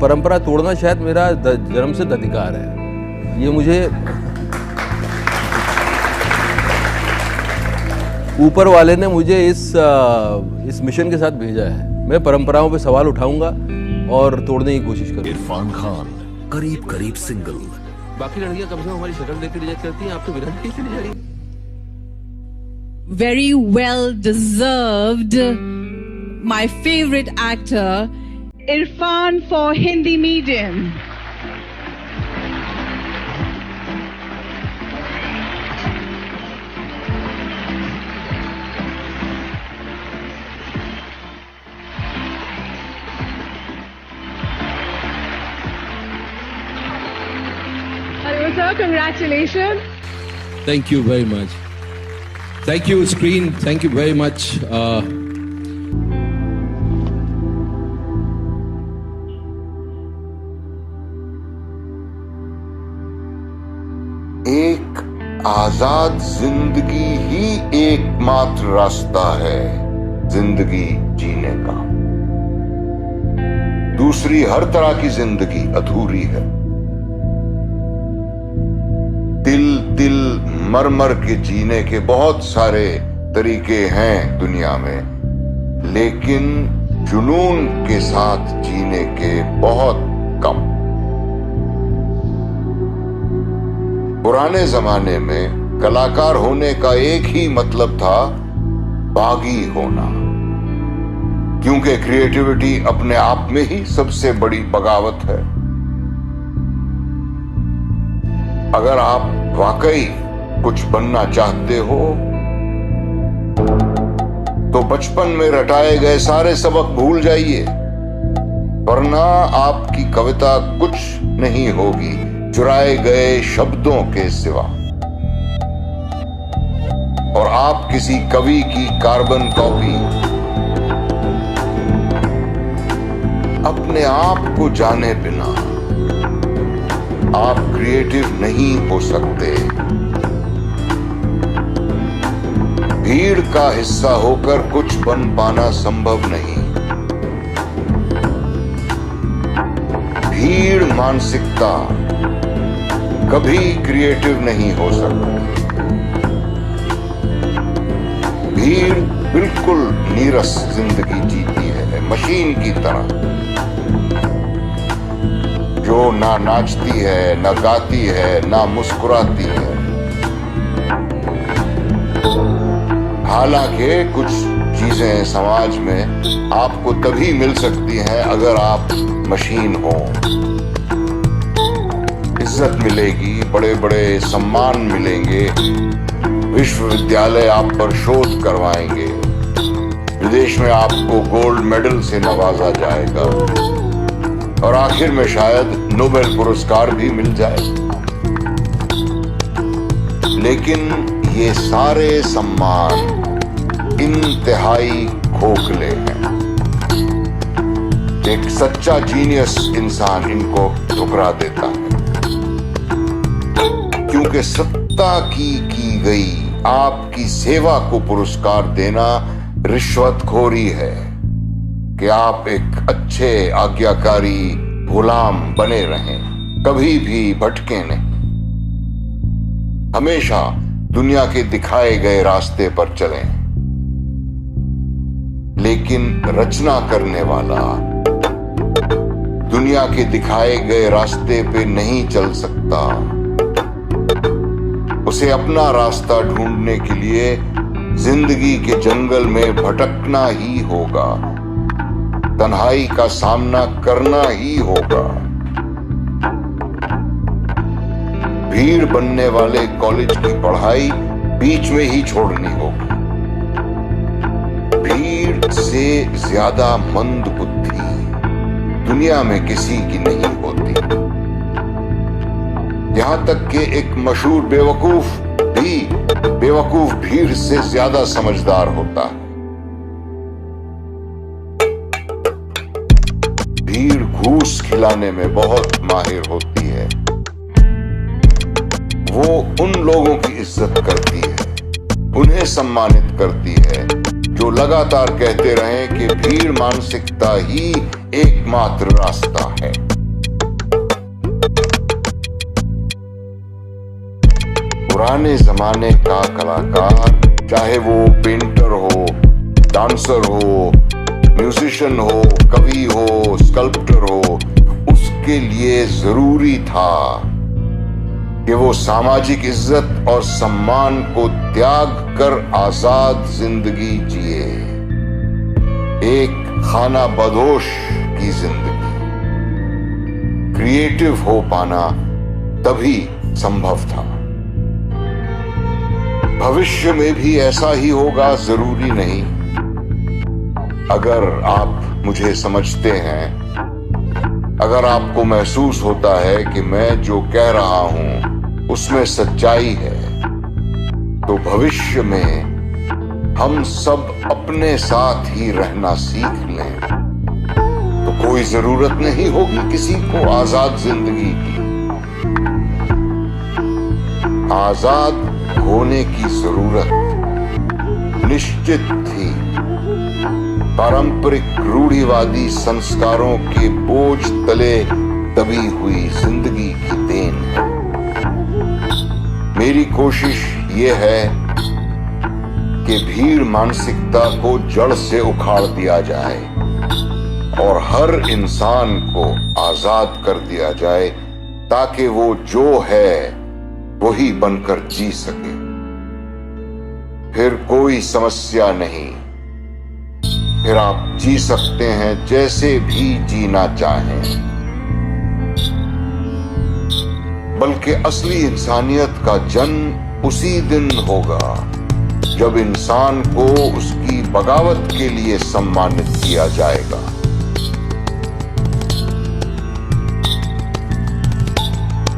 परंपरा तोड़ना शायद मेरा जन्मसिद्ध अधिकार है। ये मुझे ऊपर वाले ने मुझे इस मिशन के साथ भेजा है। मैं परंपराओं पे सवाल उठाऊंगा और तोड़ने की कोशिश करूंगा। इरफान खान करीब करीब सिंगल। बाकी लड़कियां कम से कम हमारी शक्ल देख के रिजेक्ट करती हैं, आप तो विलन कैसे नहीं जा रही? Very well deserved. My favorite actor, Irfan for Hindi medium. Hello sir, congratulations. Thank you very much. Thank you screen. Thank you very much. एक आजाद जिंदगी ही एकमात्र रास्ता है जिंदगी जीने का। दूसरी हर तरह की जिंदगी अधूरी है। दिल दिल मर मर के जीने के बहुत सारे तरीके हैं दुनिया में, लेकिन जुनून के साथ जीने के बहुत कम। पुराने जमाने में कलाकार होने का एक ही मतलब था, बागी होना, क्योंकि क्रिएटिविटी अपने आप में ही सबसे बड़ी बगावत है। अगर आप वाकई कुछ बनना चाहते हो तो बचपन में रटाए गए सारे सबक भूल जाइए, वरना आपकी कविता कुछ नहीं होगी चुराए गए शब्दों के सिवा। और आप किसी कवि की कार्बन कॉपी अपने आप को जाने बिना आप क्रिएटिव नहीं हो सकते। भीड़ का हिस्सा होकर कुछ बन पाना संभव नहीं। भीड़ मानसिकता कभी क्रिएटिव नहीं हो सकती। भीड़ बिल्कुल नीरस जिंदगी जीती है, मशीन की तरह, जो ना नाचती है, ना गाती है, ना मुस्कुराती है। हालांकि कुछ चीजें समाज में आपको तभी मिल सकती हैं अगर आप मशीन हो। इज्जत मिलेगी, बड़े बड़े सम्मान मिलेंगे, विश्वविद्यालय आप पर शोध करवाएंगे, विदेश में आपको गोल्ड मेडल से नवाजा जाएगा और आखिर में शायद नोबेल पुरस्कार भी मिल जाए। लेकिन ये सारे सम्मान इंतहाई खोखले हैं। एक सच्चा जीनियस इंसान इनको ठुकरा देता है, क्योंकि सत्ता की गई आपकी सेवा को पुरस्कार देना रिश्वतखोरी है कि आप एक अच्छे आज्ञाकारी गुलाम बने रहें, कभी भी भटके नहीं, हमेशा दुनिया के दिखाए गए रास्ते पर चलें। लेकिन रचना करने वाला दुनिया के दिखाए गए रास्ते पे नहीं चल सकता। उसे अपना रास्ता ढूंढने के लिए जिंदगी के जंगल में भटकना ही होगा, तन्हाई का सामना करना ही होगा। भीड़ बनने वाले कॉलेज की पढ़ाई बीच में ही छोड़नी होगी। भीड़ से ज्यादा मंद बुद्धि दुनिया में किसी की नहीं होती। यहां तक कि एक मशहूर बेवकूफ भी बेवकूफ भीड़ से ज्यादा समझदार होता है। भीड़ घूस खिलाने में बहुत माहिर होती है। वो उन लोगों की इज्जत करती है, उन्हें सम्मानित करती है जो लगातार कहते रहें कि भीड़ मानसिकता ही एकमात्र रास्ता है। पुराने जमाने का कलाकार, चाहे वो पेंटर हो, डांसर हो, म्यूजिशियन हो, कवि हो, स्कल्प्टर हो, उसके लिए जरूरी था कि वो सामाजिक इज्जत और सम्मान को त्याग कर आजाद जिंदगी जिए, एक खाना बदोश की जिंदगी। क्रिएटिव हो पाना तभी संभव था। भविष्य में भी ऐसा ही होगा जरूरी नहीं। अगर आप मुझे समझते हैं, अगर आपको महसूस होता है कि मैं जो कह रहा हूं उसमें सच्चाई है, तो भविष्य में हम सब अपने साथ ही रहना सीख लें, तो कोई जरूरत नहीं होगी किसी को आजाद जिंदगी की। आजाद होने की जरूरत निश्चित थी। पारंपरिक रूढ़िवादी संस्कारों के बोझ तले दबी हुई जिंदगी की देन है। मेरी कोशिश ये है कि भीड़ मानसिकता को जड़ से उखाड़ दिया जाए और हर इंसान को आजाद कर दिया जाए, ताकि वो जो है वही बनकर जी सके। फिर कोई समस्या नहीं, फिर आप जी सकते हैं जैसे भी जीना चाहें। बल्कि असली इंसानियत का जन्म उसी दिन होगा जब इंसान को उसकी बगावत के लिए सम्मानित किया जाएगा।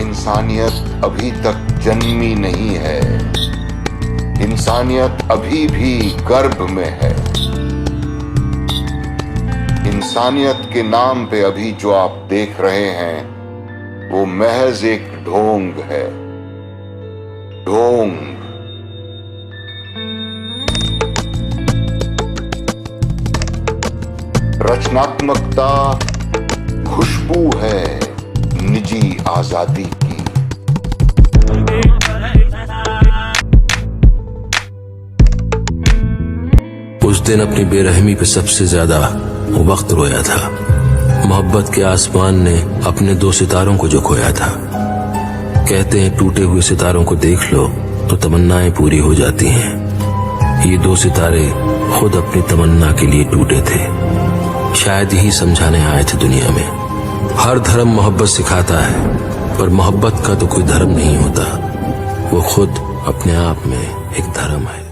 इंसानियत अभी तक जन्मी नहीं है। इंसानियत अभी भी गर्भ में है। इंसानियत के नाम पे अभी जो आप देख रहे हैं वो महज एक ढोंग है। ढोंग। रचनात्मकता खुशबू है निजी आजादी की। उस दिन अपनी बेरहमी पे सबसे ज्यादा वक्त रोया था। मोहब्बत के आसमान ने अपने 2 सितारों को जो खोया था। कहते हैं टूटे हुए सितारों को देख लो तो तमन्नाएं पूरी हो जाती हैं। ये 2 सितारे खुद अपनी तमन्ना के लिए टूटे थे। शायद यही समझाने आए थे दुनिया में। हर धर्म मोहब्बत सिखाता है, पर मोहब्बत का तो कोई धर्म नहीं होता। वो खुद अपने आप में एक धर्म है।